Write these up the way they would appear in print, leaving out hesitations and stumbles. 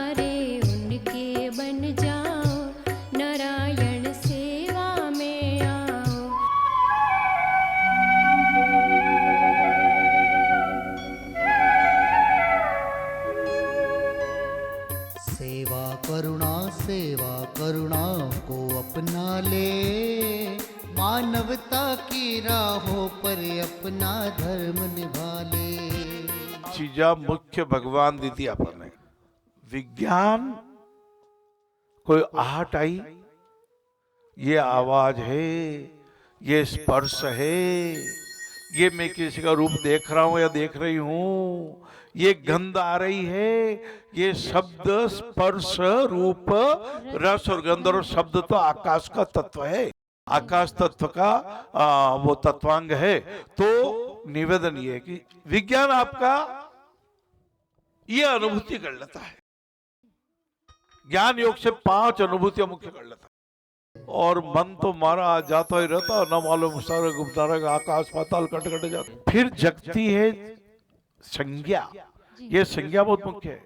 प्यारे उनके बन जाओ, नारायण सेवा में आओ। सेवा करुणा को अपना ले, मानवता की राहों पर अपना धर्म निभा ले। चीजा मुख्य भगवान दीदी आपने विज्ञान कोई आहट आई, ये आवाज है, ये स्पर्श है, ये मैं किसी का रूप देख रहा हूं या देख रही हूं, ये गंध आ रही है, ये शब्द स्पर्श रूप रस और गंध और शब्द तो आकाश का तत्व है, आकाश तत्व का वो तत्वांग है। तो निवेदन ये है कि विज्ञान आपका ये अनुभूति कर लेता है, ज्ञान योग से 5 अनुभूतियां मुख्य कर लेता है, और मन तो मारा जाता ही रहता, न मालूम सारा गुप्तारा आकाश पाताल कट कट जाता। फिर जगती है संज्ञा, ये संज्ञा बहुत मुख्य है,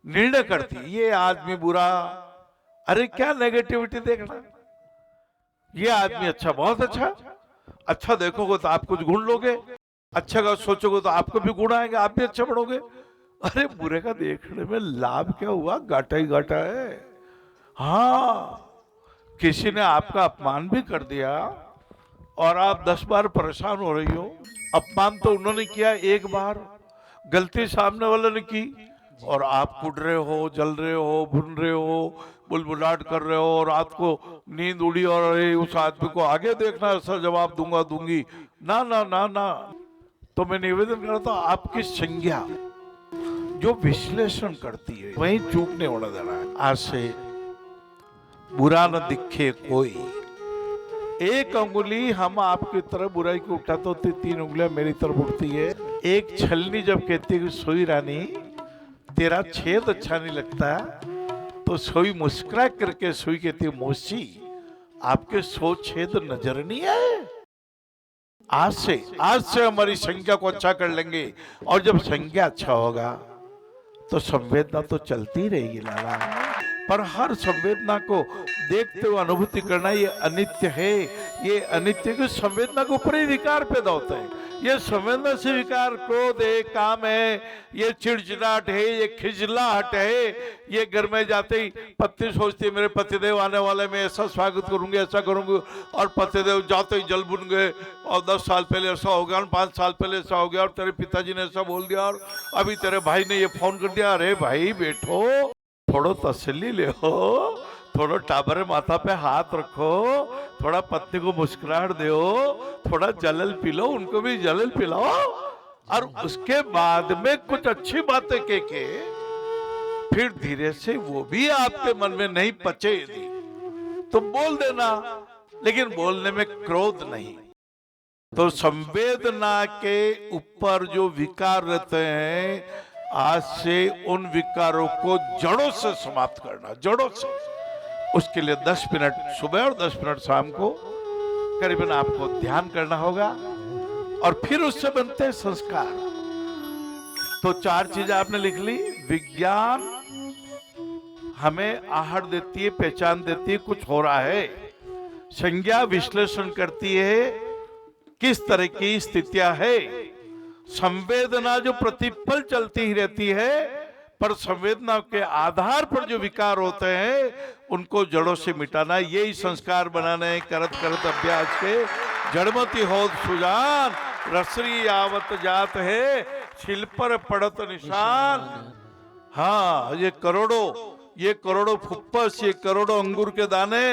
निर्णय करती है ये आदमी बुरा, अरे क्या नेगेटिविटी देखना, ये आदमी अच्छा, बहुत अच्छा, अच्छा देखोगे तो आप कुछ गुण लोगे, अच्छा का सोचोगे तो आपको भी गुण आएंगे, आप भी अच्छा बढ़ोगे। अरे बुरे का देखने में लाभ क्या हुआ, घाटा ही घाटा है। हाँ, किसी ने आपका अपमान भी कर दिया और आप 10 बार परेशान हो रही हो, अपमान तो उन्होंने किया एक बार, गलती सामने वाले ने की, और आप कुट रहे हो, जल रहे हो, भुन रहे हो, बुलबुलाहट कर रहे हो, रात को नींद उड़ी और अरे उस आदमी को आगे देखना, ऐसा जवाब दूंगा दूंगी, ना ना ना ना। तो मैं निवेदन करता हूं, आपकी संज्ञा जो विश्लेषण करती है वही चूक नहीं होने देना है। आज से बुरा न दिखे कोई, एक अंगुली हम आपकी तरफ बुराई को उठाते होते, 3 उंगलियां मेरी तरफ उठती है। एक छलनी जब कहती है कि सोई रानी तेरा छेद अच्छा नहीं लगता, तो सोई मुस्कुरा करके सोई कहती है मौसी आपके 100 छेद नजर नहीं आए। आज से हमारी संज्ञा को अच्छा कर लेंगे, और जब संज्ञा अच्छा होगा तो संवेदना तो चलती रहेगी लाला, पर हर संवेदना को देखते हुए अनुभूति करना ये अनित्य है। ये अनित्य की संवेदना के ऊपर ही विकार पैदा होता है। ये संवेदना से विकार क्रोध है, काम है, ये चिड़चिड़ाहट है, ये खिजलाहट है। ये घर में जाते ही पत्नी सोचती है मेरे पतिदेव आने वाले, मैं ऐसा स्वागत करूंगी, ऐसा करूंगी, और पतिदेव जाते ही जल बुन गए, और 10 साल पहले ऐसा हो गया, 5 साल पहले ऐसा हो गया, और तेरे पिताजी ने ऐसा बोल दिया, और अभी तेरे भाई ने ये फोन कर दिया। अरे भाई बैठो, थोड़ा तसल्ली ले हो, थोड़ा टाबर माथा पे हाथ रखो, थोड़ा पत्नी को मुस्कुराहट दो, थोड़ा जलल पी लो, उनको भी जलल पिलाओ, और उसके बाद में कुछ अच्छी बातें कह के फिर धीरे से वो भी आपके मन में नहीं पचे तो बोल देना, लेकिन बोलने में क्रोध नहीं। तो संवेदना के ऊपर जो विकार रहते हैं, आज से उन विकारों को जड़ों से समाप्त करना, जड़ों से। उसके लिए 10 मिनट सुबह और 10 मिनट शाम को करीबन आपको ध्यान करना होगा, और फिर उससे बनते हैं संस्कार। तो 4 चीजें आपने लिख ली। विज्ञान हमें आहट देती है, पहचान देती है कुछ हो रहा है। संज्ञा विश्लेषण करती है किस तरह की स्थितियां है। संवेदना जो प्रतिपल चलती ही रहती है, पर संवेदना के आधार पर जो विकार होते हैं उनको जड़ों से मिटाना, यही संस्कार बनाने करत करत अभ्यास के जड़मती होत सुजान, रसरी आवत जात है, छिल पर पड़त निशान। हाँ, ये करोड़ों फुप्पस, ये करोड़ों अंगूर के दाने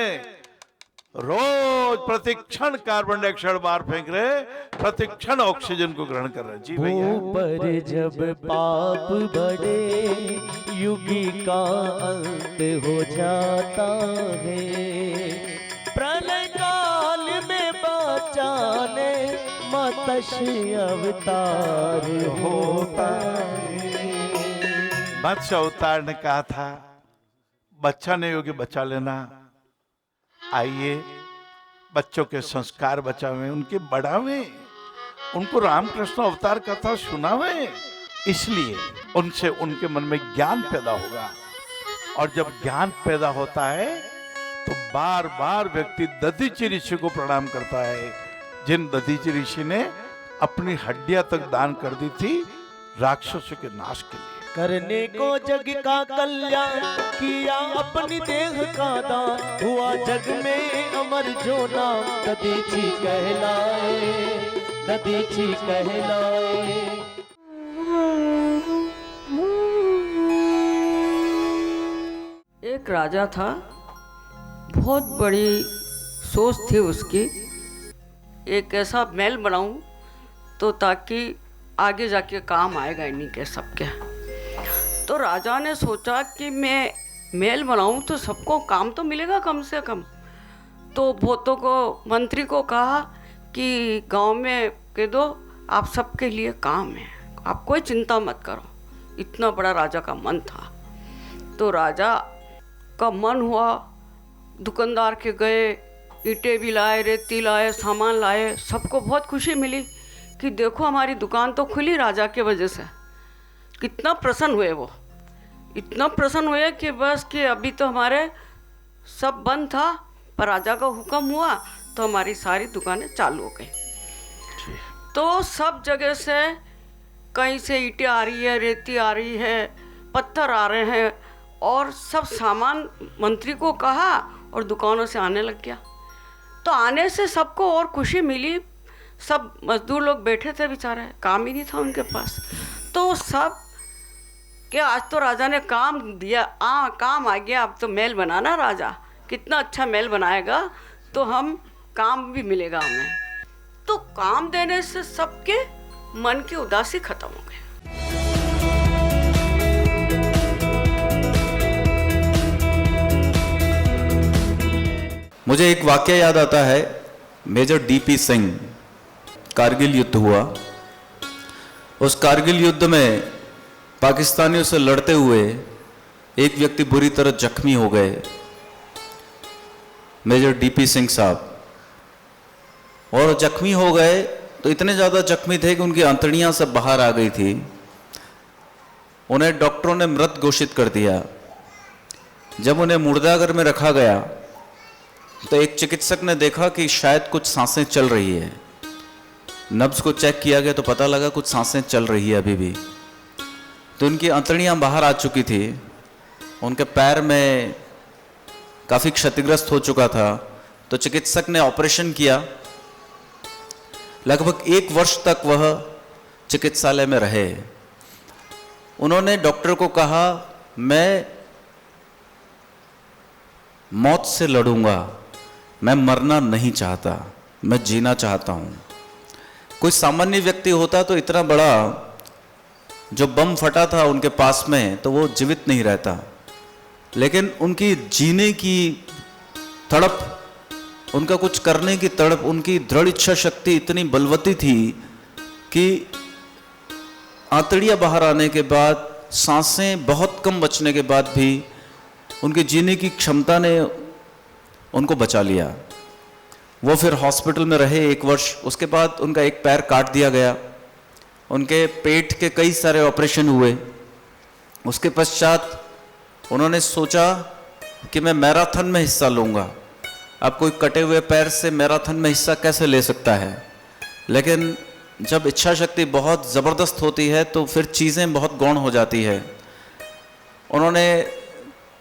रोज प्रतिक्षण कार्बन डाइऑक्साइड बाहर फेंक रहे, प्रतिक्षण ऑक्सीजन को ग्रहण कर रहे। जी भैया। पर जब पाप बढ़े युगी का अंत हो जाता है, प्रलय काल में बचाने मत्स्य अवतार होता है। मत्स्य अवतार ने कहा था बच्चा नहीं होगी बचा लेना। आइए बच्चों के संस्कार बचावे, उनके बढ़ावे, उनको रामकृष्ण अवतार कथा सुनावे। इसलिए उनसे उनके मन में ज्ञान पैदा होगा, और जब ज्ञान पैदा होता है तो बार बार व्यक्ति दधीचि ऋषि को प्रणाम करता है, जिन दधीचि ऋषि ने अपनी हड्डियां तक दान कर दी थी राक्षसों के नाश के लिए। करने को जग का कल्याण किया, अपनी देह का दान हुआ जग में अमर जो नाम दधीचि कहलाए, दधीचि कहलाए। एक राजा था, बहुत बड़ी सोच थी उसकी, एक ऐसा महल बनाऊं तो ताकि आगे जाके काम आएगा इन्हीं के सबके। तो राजा ने सोचा कि मैं महल बनाऊं तो सबको काम तो मिलेगा कम से कम। तो बहुतों को, मंत्री को कहा कि गांव में कह दो आप सबके लिए काम है, आप कोई चिंता मत करो। इतना बड़ा राजा का मन था। तो राजा का मन हुआ, दुकानदार के गए, ईंटें भी लाए, रेती लाए, सामान लाए। सबको बहुत खुशी मिली कि देखो हमारी दुकान तो खुली राजा के वजह से। कितना प्रसन्न हुए वो, इतना प्रसन्न हुए कि बस कि अभी तो हमारे सब बंद था, पर राजा का हुक्म हुआ तो हमारी सारी दुकानें चालू हो गई। तो सब जगह से, कहीं से ईंटें आ रही है, रेती आ रही है, पत्थर आ रहे हैं, और सब सामान मंत्री को कहा और दुकानों से आने लग गया। तो आने से सबको और खुशी मिली। सब मजदूर लोग बैठे थे बेचारे, काम ही नहीं था उनके पास। तो सब कि आज तो राजा ने काम दिया, काम आ गया, अब तो महल बनाना राजा, कितना अच्छा महल बनाएगा तो हम काम भी मिलेगा हमें। तो काम देने से सबके मन की उदासी खत्म हो गई। मुझे एक वाक्य याद आता है, मेजर डीपी सिंह, कारगिल युद्ध हुआ। उस कारगिल युद्ध में पाकिस्तानियों से लड़ते हुए एक व्यक्ति बुरी तरह जख्मी हो गए, मेजर डीपी सिंह साहब। और जख्मी हो गए तो इतने ज़्यादा जख्मी थे कि उनकी अंतड़ियां सब बाहर आ गई थी। उन्हें डॉक्टरों ने मृत घोषित कर दिया। जब उन्हें मुर्दाघर में रखा गया तो एक चिकित्सक ने देखा कि शायद कुछ सांसें चल रही है। नब्ज को चेक किया गया तो पता लगा कुछ सांसें चल रही है अभी भी। तो उनकी अंतड़ियां बाहर आ चुकी थी, उनके पैर में काफ़ी क्षतिग्रस्त हो चुका था। तो चिकित्सक ने ऑपरेशन किया। लगभग 1 वर्ष तक वह चिकित्सालय में रहे। उन्होंने डॉक्टर को कहा, मैं मौत से लड़ूंगा, मैं मरना नहीं चाहता, मैं जीना चाहता हूं। कोई सामान्य व्यक्ति होता तो इतना बड़ा जो बम फटा था उनके पास में, तो वो जीवित नहीं रहता। लेकिन उनकी जीने की तड़प, उनका कुछ करने की तड़प, उनकी दृढ़ इच्छा शक्ति इतनी बलवती थी कि आंतड़ियां बाहर आने के बाद, सांसें बहुत कम बचने के बाद भी उनके जीने की क्षमता ने उनको बचा लिया। वो फिर हॉस्पिटल में रहे 1 वर्ष। उसके बाद उनका एक पैर काट दिया गया। उनके पेट के कई सारे ऑपरेशन हुए। उसके पश्चात उन्होंने सोचा कि मैं मैराथन में हिस्सा लूँगा। अब कोई कटे हुए पैर से मैराथन में हिस्सा कैसे ले सकता है? लेकिन जब इच्छा शक्ति बहुत ज़बरदस्त होती है तो फिर चीज़ें बहुत गौण हो जाती है। उन्होंने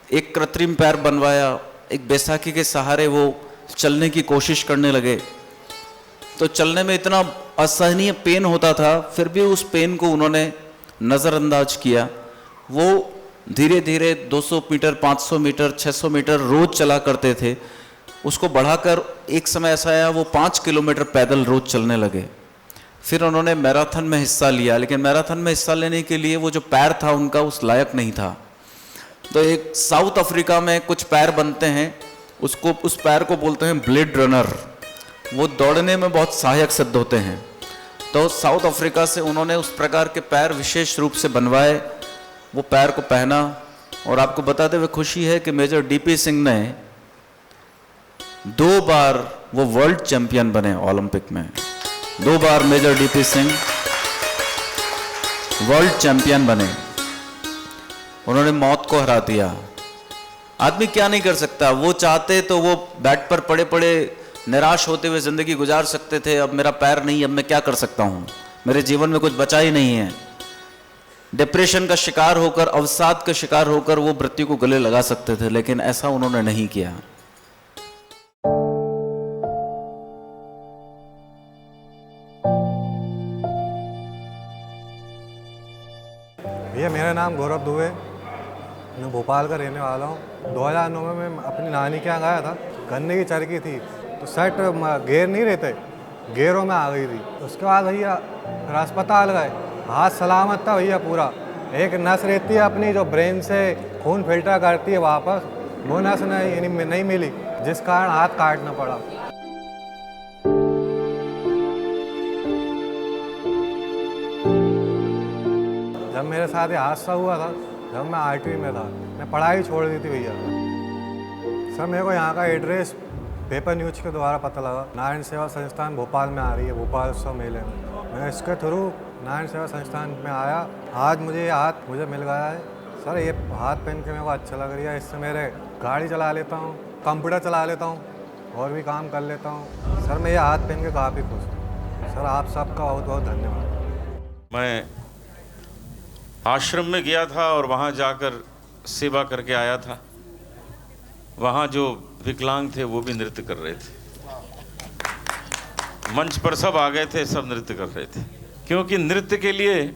एक कृत्रिम पैर बनवाया, एक बैसाखी के सहारे वो चलने की कोशिश करने लगे। तो चलने में इतना असहनीय पेन होता था, फिर भी उस पेन को उन्होंने नज़रअंदाज किया। वो धीरे धीरे 200 मीटर, 500 मीटर, 600 मीटर रोज चला करते थे। उसको बढ़ाकर एक समय ऐसा आया वो 5 किलोमीटर पैदल रोज चलने लगे। फिर उन्होंने मैराथन में हिस्सा लिया, लेकिन मैराथन में हिस्सा लेने के लिए वो जो पैर था उनका उस लायक नहीं था। तो एक साउथ अफ्रीका में कुछ पैर बनते हैं, उसको, उस पैर को बोलते हैं ब्लेड रनर। वो दौड़ने में बहुत सहायक सिद्ध होते हैं। तो साउथ अफ्रीका से उन्होंने उस प्रकार के पैर विशेष रूप से बनवाए। वो पैर को पहना। और आपको बताते हुए खुशी है कि मेजर डीपी सिंह ने 2 बार वो वर्ल्ड चैंपियन बने ओलंपिक में। 2 बार major DP Singh world champion बने। उन्होंने मौत को हरा दिया। आदमी क्या नहीं कर सकता, वो चाहते तो वो बेड पर पड़े पड़े निराश होते हुए जिंदगी गुजार सकते थे। अब मेरा पैर नहीं, अब मैं क्या कर सकता हूँ, मेरे जीवन में कुछ बचा ही नहीं है। डिप्रेशन का शिकार होकर, अवसाद का शिकार होकर वो मृत्यु को गले लगा सकते थे, लेकिन ऐसा उन्होंने नहीं किया। भैया मेरा नाम गौरव दुबे, मैं भोपाल का रहने वाला हूँ। 2009 में मैं अपनी नानी के यहाँ गया था, गन्ने की चरखी थी तो सेट गेयर नहीं रहते, गेयरों में आ गई थी। उसके बाद भैया फिर अस्पताल गए, हाथ सलामत था भैया पूरा। एक नस रहती है अपनी जो ब्रेन से खून फिल्टर करती है वापस, वो नस नहीं मिली, जिस कारण हाथ काटना पड़ा। जब मेरे साथ ये हादसा हुआ था, जब मैं आरटीवी में था, मैं पढ़ाई छोड़ दी थी भैया। सर मेरे को यहाँ का एड्रेस पेपर न्यूज़ के द्वारा पता लगा। नारायण सेवा संस्थान भोपाल में आ रही है, भोपाल उत्सव मेले में। मैं इसके थ्रू नारायण सेवा संस्थान में आया। आज मुझे ये हाथ मुझे मिल गया है। सर ये हाथ पहन के मेरे को अच्छा लग रहा है। इससे मेरे गाड़ी चला लेता हूँ, कंप्यूटर चला लेता हूँ, और भी काम कर लेता हूँ। सर मैं ये हाथ पहन के काफ़ी खुश हूँ। सर आप सबका बहुत बहुत धन्यवाद। मैं आश्रम में गया था और वहाँ जाकर सेवा करके आया था। वहाँ जो विकलांग थे वो भी नृत्य कर रहे थे, मंच पर सब आ गए थे, सब नृत्य कर रहे थे। क्योंकि नृत्य के लिए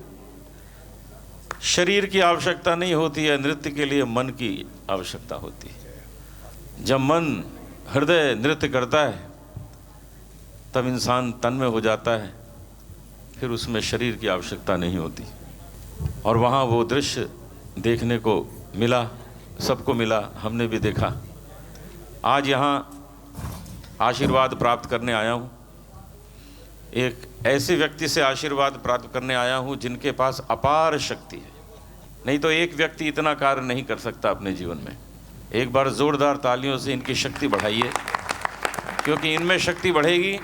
शरीर की आवश्यकता नहीं होती है, नृत्य के लिए मन की आवश्यकता होती है। जब मन हृदय नृत्य करता है तब इंसान तन में हो जाता है, फिर उसमें शरीर की आवश्यकता नहीं होती। और वहाँ वो दृश्य देखने को मिला, सबको मिला, हमने भी देखा। आज यहाँ आशीर्वाद प्राप्त करने आया हूँ। एक ऐसे व्यक्ति से आशीर्वाद प्राप्त करने आया हूँ जिनके पास अपार शक्ति है। नहीं तो एक व्यक्ति इतना कार्य नहीं कर सकता अपने जीवन में। एक बार जोरदार तालियों से इनकी शक्ति बढ़ाइए, क्योंकि इनमें शक्ति बढ़ेगी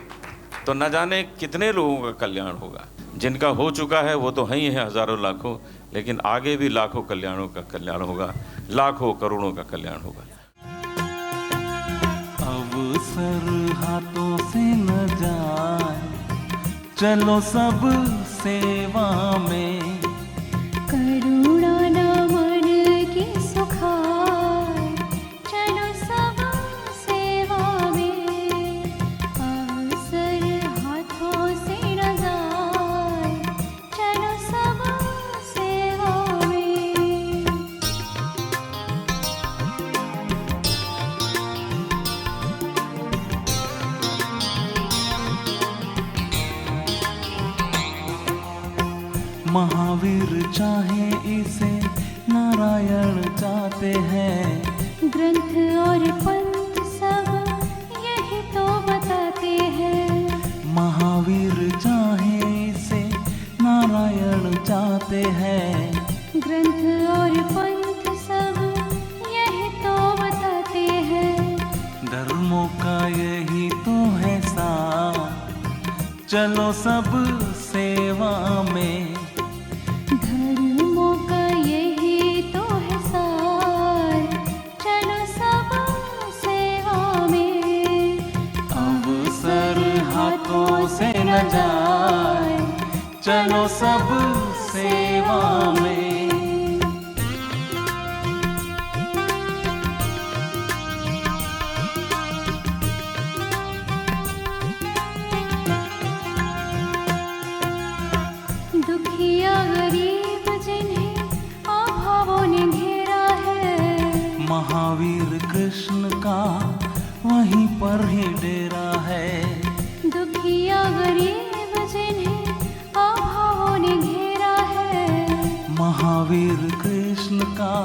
तो न जाने कितने लोगों का कल्याण होगा। जिनका हो चुका है वो तो है ही है हजारों लाखों, लेकिन आगे भी लाखों कल्याणों का कल्याण होगा, लाखों करोड़ों का कल्याण होगा। अवसर हाथों से न जाए, चलो सब सेवा में। करुणा न मन की सुखाए, चलो सब सेवा में। अवसर हाथों से न जाए, चलो सब सेवा में। महावीर चाहे इसे नारायण चाहते हैं। ग्रंथ और पंथ सब यही तो बताते हैं। महावीर चाहे इसे नारायण चाहते हैं। ग्रंथ और पंथ सब यही तो बताते हैं। धर्मों का यही तो है सार, चलो सब सेवा में। धर्मों का यही तो है सार, चलो सब सेवा में। अवसर हाथों से न जाए, चलो सब सेवा में। दुखिया गरीब जिन्हें अभावों ने घेरा है, महावीर कृष्ण का वहीं पर ही डेरा है। दुखिया गरीब जिन्हें अभावों ने घेरा है, महावीर कृष्ण का